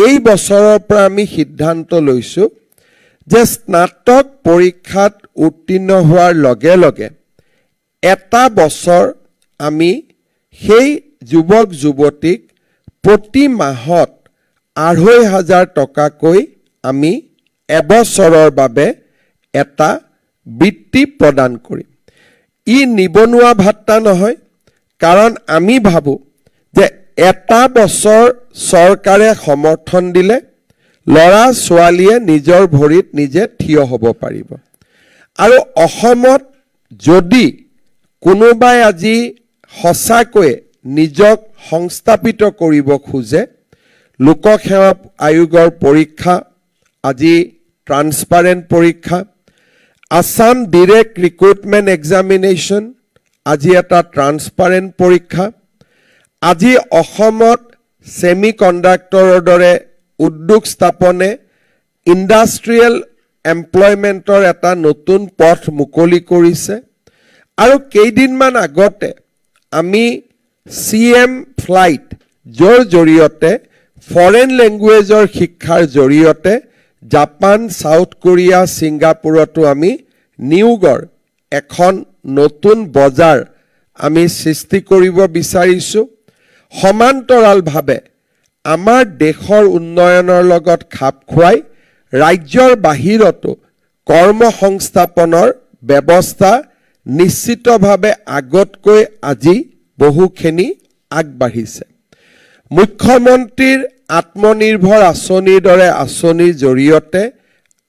এই বছৰৰ পৰা আমি সিদ্ধান্ত লৈছো যে স্নাতক পৰীক্ষাত উত্তীৰ্ণ হোৱাৰ লগে লগে এটা বছৰ আমি সেই যুৱক যুৱতীক প্ৰতি মাহত ২৫০০ টকাকৈ আমি এবছৰৰ বাবে এটা বৃত্তি প্ৰদান কৰিম। ই নিবনুৱা ভাত্তা নহয়, কাৰণ আমি ভাবো যে এটা বছৰ চৰকাৰে সমৰ্থন দিলে লৰা ছোৱালীয়ে নিজৰ ভৰিত নিজে থিয় হ'ব পাৰিব। আৰু অসমত যদি কোনোবাই আজি সঁচাকৈ নিজক সংস্থাপিত কৰিব খোজে, লোকসেৱা আয়োগৰ পৰীক্ষা আজি ট্ৰান্সপাৰেণ্ট পৰীক্ষা, আসাম ডিৰেক্ট ৰিক্ৰুটমেণ্ট এক্সামিনেশ্যন আজি এটা ট্ৰান্সপাৰেণ্ট পৰীক্ষা, আজি অসমত সেমি কণ্ডাক্টৰৰ দৰে উদ্যোগ স্থাপনে ইণ্ডাষ্ট্ৰিয়েল এমপ্লয়মেণ্টৰ এটা নতুন পথ মুকলি কৰিছে। আৰু কেইদিনমান আগতে আমি CM ফ্লাইট যৰ জৰিয়তে ফৰেন লেংগুৱেজৰ শিক্ষাৰ জৰিয়তে জাপান, সাউথ কোৰিয়া, ছিংগাপুৰতো আমি নিয়োগৰ এখন নতুন বজাৰ আমি সৃষ্টি কৰিব বিচাৰিছো। সমান্তৰালভাৱে আমাৰ দেশৰ উন্নয়নৰ লগত খাপ খুৱাই ৰাজ্যৰ বাহিৰতো কৰ্মসংস্থাপনৰ ব্যৱস্থা নিশ্চিতভাৱে আগতকৈ আজি বহুখিনি আগবাঢ়িছে। মুখ্যমন্ত্ৰীৰ আত্মনিৰ্ভৰ আঁচনিৰ দৰে আঁচনিৰ জৰিয়তে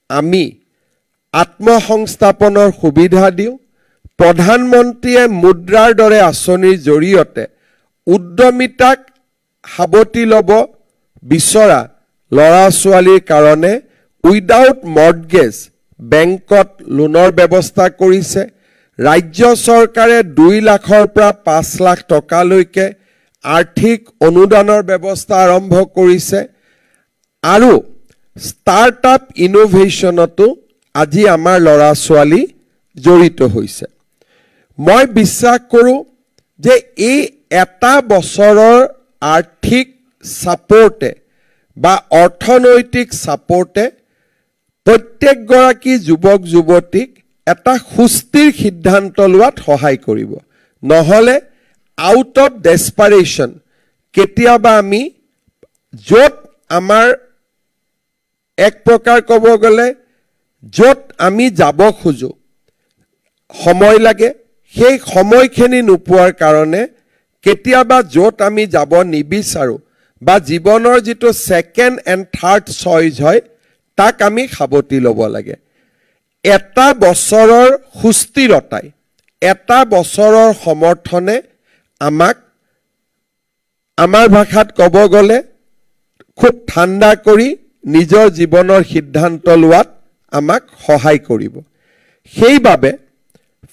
আমি আত্মসংস্থাপনৰ সুবিধা দিওঁ। প্ৰধানমন্ত্ৰীয়ে মুদ্ৰাৰ দৰে আঁচনিৰ জৰিয়তে উদ্যমিতাক সাৱটি ল'ব বিচৰা ল'ৰা ছোৱালীৰ কাৰণে উইদাউট মৰ্টগেজ বেংকত লোনৰ ব্যৱস্থা কৰিছে। ৰাজ্য চৰকাৰে ২ লাখৰ পৰা ৫ লাখ টকালৈকে আৰ্থিক অনুদানৰ ব্যৱস্থা আৰম্ভ কৰিছে। আৰু ষ্টাৰ্টআপ ইনোভেশ্যনতো আজি আমাৰ ল'ৰা ছোৱালী জড়িত হৈছে। মই বিশ্বাস কৰোঁ যে এই এটা বছৰৰ আৰ্থিক ছাপোৰ্টে বা অৰ্থনৈতিক ছাপোৰ্টে প্ৰত্যেকগৰাকী যুৱক যুৱতীক এটা সুস্থিৰ সিদ্ধান্ত লোৱাত সহায় কৰিব। নহ'লে আউট অফ ডেছপাৰেশ্যন কেতিয়াবা আমি য'ত আমাৰ এক প্ৰকাৰ ক'ব গ'লে য'ত আমি যাব খোজো সময় লাগে, সেই সময়খিনি নোপোৱাৰ কাৰণে কেতিয়াবা য'ত আমি যাব নিবিচাৰোঁ বা জীৱনৰ যিটো ছেকেণ্ড এণ্ড থাৰ্ড চইচ হয় তাক আমি সাৱটি ল'ব লাগে। এটা বছৰৰ সুস্থিৰতাই, এটা বছৰৰ সমৰ্থনে আমাক আমাৰ ভাষাত ক'ব গ'লে খুব ঠাণ্ডা কৰি নিজৰ জীৱনৰ সিদ্ধান্ত লোৱাত আমাক সহায় কৰিব। সেইবাবে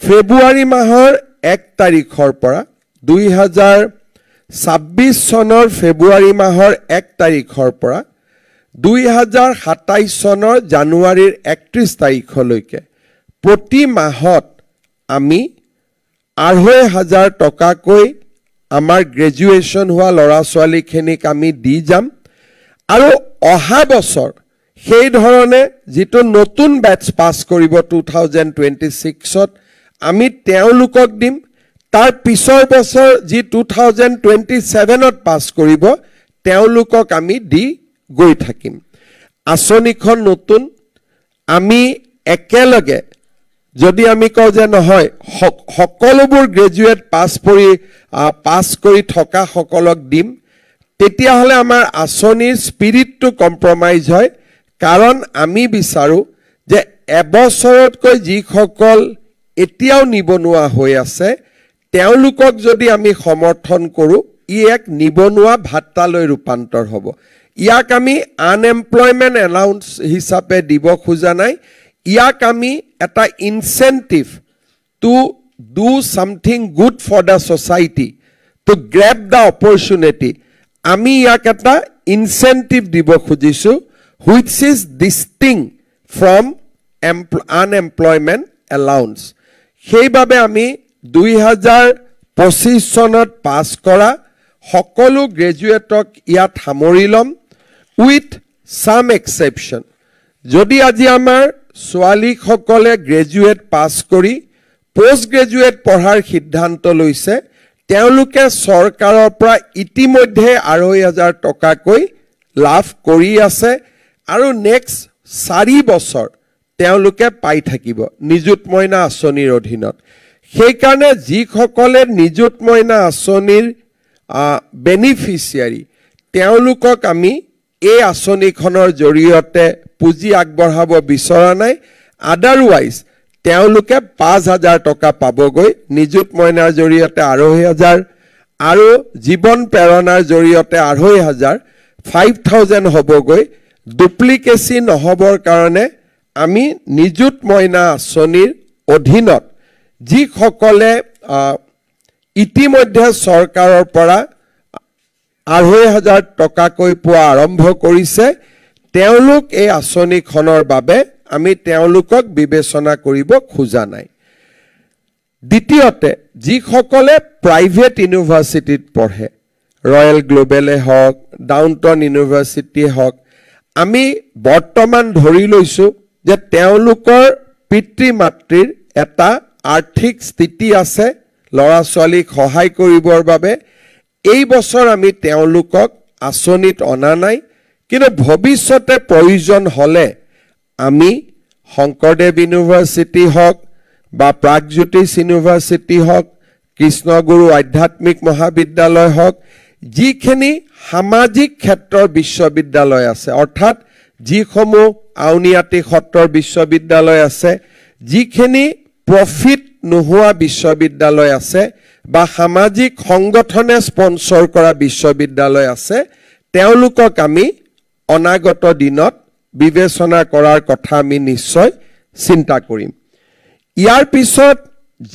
ফেব্ৰুৱাৰী মাহৰ 1 তাৰিখৰ পৰা 2026 চনৰ ফেব্ৰুৱাৰী মাহৰ 1 তাৰিখৰ পৰা 2027 চনৰ জানুৱাৰীৰ 31 তাৰিখলৈকে প্ৰতি মাহত আমি ২৫০০ টকাকৈ আমাৰ গ্ৰেজুৱেশ্যন হোৱা ল'ৰা ছোৱালীখিনিক আমি দি যাম। আৰু অহা বছৰ সেই ধৰণে যিটো নতুন বেটছ পাছ কৰিব 2026ত আমি তেওঁলোকক দিম। তাৰ পিছৰ বছৰ যি 2027ত পাছ কৰিব তেওঁলোকক আমি দি গৈ থাকিম। আঁচনিখন নতুন, আমি একেলগে যদি আমি কওঁ যে নহয় সকলোবোৰ গ্ৰেজুৱেট পাছ কৰি থকা সকলক দিম, তেতিয়াহ'লে আমাৰ আঁচনিৰ স্পিৰিটটো কম্প্ৰমাইজ হয়। কাৰণ আমি বিচাৰোঁ যে এবছৰতকৈ যিসকল এতিয়াও নিবনুৱা হৈ আছে তেওঁলোকক যদি আমি সমৰ্থন কৰোঁ ই এক নিবনুৱা ভাত্তালৈ ৰূপান্তৰ হ'ব। ইয়াক আমি আনএমপ্লয়মেণ্ট এলাউন্স হিচাপে দিব খোজা নাই, ইয়াক আমি এটা incentive to do something good for the society, to grab the opportunity, আমি ইয়াক এটা ইনচেন্টিভ দিব খুজিছোঁ which is distinct from unemployment allowance. সেইবাবে আমি 2025 চনত পাছ কৰা সকলো গ্ৰেজুৱেটক ইয়াত সামৰি ল'ম। উইথ সাম এক্সেপশ্যন যদি আজি আমাৰ ছোৱালীসকলে গ্ৰেজুৱেট পাছ কৰি পোষ্ট গ্ৰেজুৱেট পঢ়াৰ সিদ্ধান্ত লৈছে তেওঁলোকে চৰকাৰৰ পৰা ইতিমধ্যে ২৫০০০ টকাকৈ লাভ কৰি আছে আৰু নেক্সট 4 বছৰ তেওঁলোকে পাই থাকিব নিযুত মইনা আঁচনিৰ অধীনত সেইকাৰণে যিসকলে নিযুত মইনা আঁচনিৰ বেনিফিচিয়াৰী তেওঁলোকক আমি এই আঁচনিখনৰ জৰিয়তে পুঁজি আগবঢ়াব বিচৰা নাই আদাৰৱাইজ তেওঁলোকে ৫০০০ টকা পাবগৈ নিযুত মইনাৰ জৰিয়তে ২৫০০০ আৰু জীৱন প্ৰেৰণাৰ জৰিয়তে ২৫০০০ 5000 হ'বগৈ ডুপ্লিকেচি নহবৰ কাৰণে আমি নিযুত মইনা আঁচনিৰ অধীনত যিসকলে ইতিমধ্যে চৰকাৰৰ পৰা ২৫০০০ টকাকৈ পোৱা আৰম্ভ কৰিছে তেওঁলোক এই আঁচনিখনৰ বাবে আমি তেওঁলোকক বিবেচনা কৰিব খোজা নাই দ্বিতীয়তে যিসকলে প্ৰাইভেট ইউনিভাৰ্চিটিত পঢ়ে ৰয়েল গ্লোবেলে হওক ডাউনটাউন ইউনিভাৰ্চিটি হওক আমি বৰ্তমান ধৰি লৈছো যে তেওঁলোকৰ পিতৃ মাতৃৰ এটা আৰ্থিক স্থিতি আছে লৰা ছোৱালীক সহায় কৰিবৰ বাবে এই বছৰ আমি তেওঁলোকক আঁচনিত অনা নাই কিন্তু ভৱিষ্যতে প্ৰয়োজন হলে আমি শংকৰদেৱ ইউনিভাৰ্চিটি হওক বা প্ৰাগজ্যোতিষ ইউনিভাৰ্চিটি হওক কৃষ্ণগুৰু আধ্যাত্মিক মহাবিদ্যালয় হওক যিখিনি সামাজিক ক্ষেত্ৰৰ বিশ্ববিদ্যালয় আছে অৰ্থাৎ যিসমূহ আউনিআটি সত্ৰৰ বিশ্ববিদ্যালয় আছে যিখিনি প্ৰফিট নোহোৱা বিশ্ববিদ্যালয় আছে বা সামাজিক সংগঠনে স্পন্সৰ কৰা বিশ্ববিদ্যালয় আছে তেওঁলোকক আমি অনাগত দিনত বিবেচনা কৰাৰ কথা আমি নিশ্চয় চিন্তা কৰিম ইয়াৰ পিছত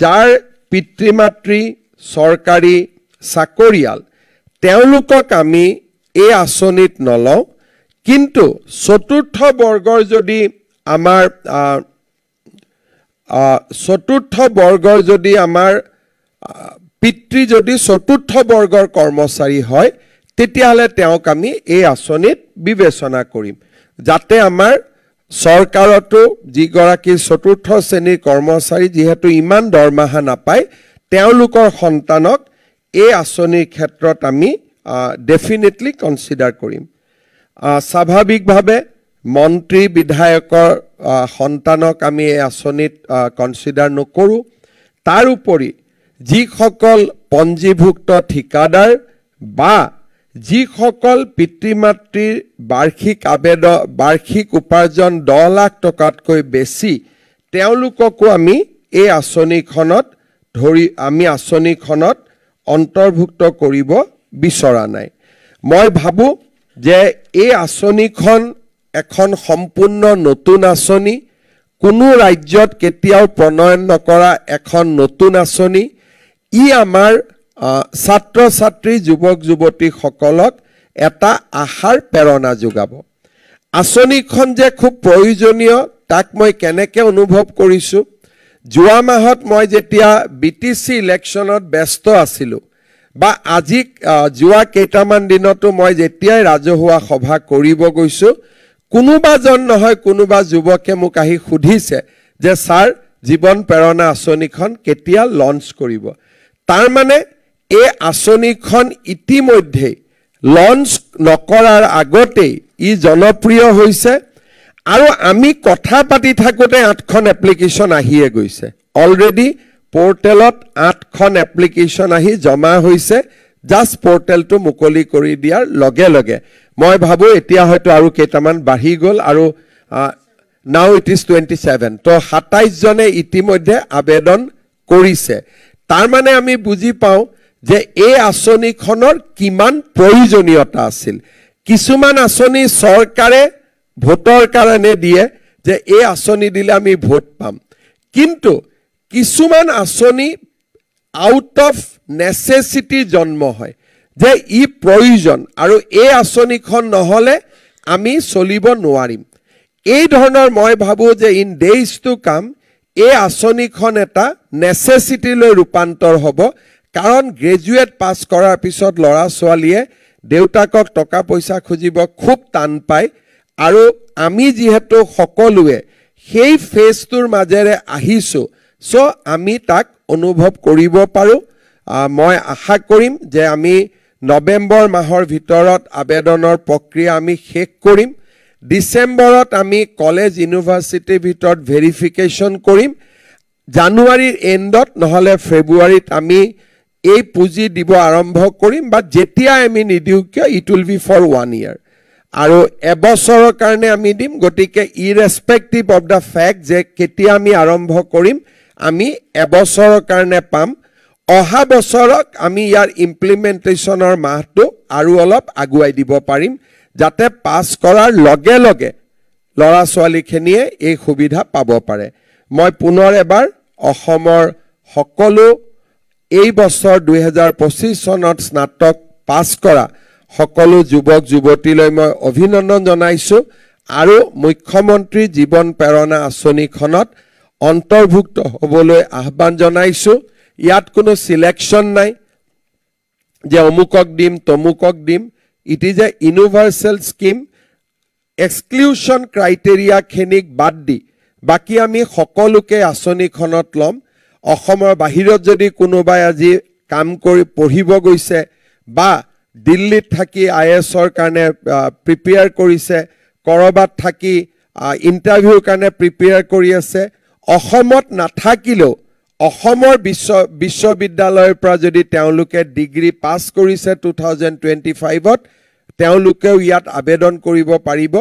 যাৰ পিতৃ মাতৃ চৰকাৰী চাকৰিয়াল তেওঁলোকক আমি এই আঁচনিত নলওঁ কিন্তু চতুৰ্থ বৰ্গৰ যদি আমাৰ পিতৃ যদি চতুৰ্থ বৰ্গৰ কৰ্মচাৰী হয় তেতিয়াহ'লে তেওঁক আমি এই আঁচনিত বিবেচনা কৰিম যাতে আমাৰ চৰকাৰতো যিগৰাকী চতুৰ্থ শ্ৰেণীৰ কৰ্মচাৰী যিহেতু ইমান দৰমহা নাপায় তেওঁলোকৰ সন্তানক এই আঁচনিৰ ক্ষেত্ৰত আমি ডেফিনেটলি কনচিডাৰ কৰিম স্বাভাৱিকভাৱে মন্ত্ৰী বিধায়কৰ সন্তানক আমি এই আঁচনিত কনচিডাৰ নকৰোঁ তাৰ উপৰি যিসকল পঞ্জীভুক্ত ঠিকাদাৰ বা যিসকল পিতৃ মাতৃৰ বাৰ্ষিক উপাৰ্জন 10 লাখ টকাতকৈ বেছি তেওঁলোককো আমি এই আঁচনিখনত অন্তৰ্ভুক্ত কৰিব বিচৰা নাই মই ভাবো যে এই আঁচনিখন এখন সম্পূৰ্ণ নতুন আঁচনি কোনো ৰাজ্যত কেতিয়াও প্ৰণয়ন নকৰা এখন নতুন আঁচনি ই আমাৰ ছাত্ৰ ছাত্ৰী যুৱক যুৱতীসকলক এটা আশাৰ প্ৰেৰণা যোগাব আঁচনিখন যে খুব প্ৰয়োজনীয় তাক মই কেনেকৈ অনুভৱ কৰিছো যোৱা মাহত মই যেতিয়া বিটিসি ইলেকশ্যনত ব্যস্ত আছিলো বা আজি যোৱা কেইটামান দিনতো মই যেতিয়াই ৰাজহুৱা সভা কৰিব গৈছো কোনোবাজন নহয় কোনোবা যুৱকে মোক আহি সুধিছে যে স্যাৰ জীৱন প্ৰেৰণা আঁচনিখন কেতিয়া লঞ্চ কৰিব তাৰ মানে এই আঁচনিখন ইতিমধ্যে লঞ্চ নকৰাৰ আগতেই ই জনপ্ৰিয় হৈছে আৰু আমি কথা পাতি থাকোতে 8খন এপ্লিকেশন আহিয়ে গৈছে অলৰেডি পোৰ্টেলত 8খন এপ্লিকেশন আহি জমা হৈছে জাস্ট পোৰ্টেলটো মুকলি কৰি দিয়াৰ লগে লগে মই ভাবো এতিয়া হয়তো আৰু কেইটামান বাঢ়ি গ'ল আৰু নাও ইট ইজ 27 তো 27 জনে ইতিমধ্যে আবেদন কৰিছে তাৰ মানে আমি বুজি পাওঁ যে এই আঁচনিখনৰ কিমান প্ৰয়োজনীয়তা আছিল কিছুমান আঁচনি চৰকাৰে ভোটৰ কাৰণে দিয়ে যে এই আঁচনি দিলে আমি ভোট পাম কিন্তু কিছুমান আঁচনি আউট অফ নেসেসিটি জন্ম হয় যে ই প্ৰয়োজন আৰু এই আঁচনিখন নহলে আমি চলিব নোৱাৰিম এই ধৰণৰ মই ভাবো যে ইন ডেজ টু কাম এই আঁচনিখন এটা নেসেসিটি লৈ ৰূপান্তৰ হ'ব কাৰণ গ্ৰেজুৱেট পাছ কৰাৰ পিছত লৰা ছোৱালীয়ে দেউতাকক টকা পইচা খুজিব খুব টান পায় আৰু আমি যিহেতু সকলোৱে সেই ফেজটোৰ মাজেৰে আহিছোঁ সো আমি তাক অনুভৱ কৰিব পাৰোঁ মই আশা কৰিম যে আমি নৱেম্বৰ মাহৰ ভিতৰত আবেদনৰ প্ৰক্ৰিয়া আমি শেষ কৰিম ডিসেম্বৰত আমি কলেজ ইউনিভাৰ্সিটিৰ ভিতৰত ভেৰিফিকেশন কৰিম জানুৱাৰীৰ এণ্ডত নহলে ফেব্ৰুৱাৰীত আমি এই পুঁজি দিব আৰম্ভ কৰিম বা যেতিয়া আমি নিদিও কিয় ইট উইল বি ফৰ 1 ইয়াৰ আৰু এবছৰৰ কাৰণে আমি দিম গতিকে ইৰেসপেক্টিভ অফ দা ফ্যাক্ট যে কেতিয়া আমি আৰম্ভ কৰিম আমি এবছৰৰ কাৰণে পাম অহা বছৰক আমি ইয়াৰ ইমপ্লিমেন্টেশনৰ মাহটো আৰু অলপ আগুৱাই দিব পাৰিম যাতে পাস কৰাৰ লগে লগে লৰা ছোৱালীখিনিয়ে এই সুবিধা পাব পাৰে মই পুনৰ এবাৰ অসমৰ সকলো এই বছৰ 2025 চনত স্নাতক পাস কৰা সকলো যুৱক যুৱতীলৈ মই অভিনন্দন জনাইছো আৰু মুখ্যমন্ত্ৰী জীৱন প্ৰেৰণা আঁচনিখনত অন্তৰ্ভুক্ত হ'বলৈ আহ্বান জনাইছো ইয়াত কোনো সিলেকশন নাই যে অমুকক দিম তমুকক দিম it is a universal scheme exclusion criteria খেনিক বাদ দি বাকি আমি সকলোকে আঁচনিখনত লম অসমৰ বাহিৰত যদি কোনোবাই আজি কাম কৰি পঢ়িব গৈছে বা দিল্লীত থাকি আইএছৰ কাৰণে প্ৰিপেয়াৰ কৰিছে কৰবাত থাকি ইন্টাৰভিউৰ কাৰণে প্ৰিপেয়াৰ কৰি আছে অসমত নাথাকিলেও অসমৰ বিশ্ববিদ্যালয়ৰ পৰা যদি তেওঁলোকে ডিগ্ৰী পাস কৰিছে 2025ত তেওঁলোকেও ইয়াত আবেদন কৰিব পাৰিব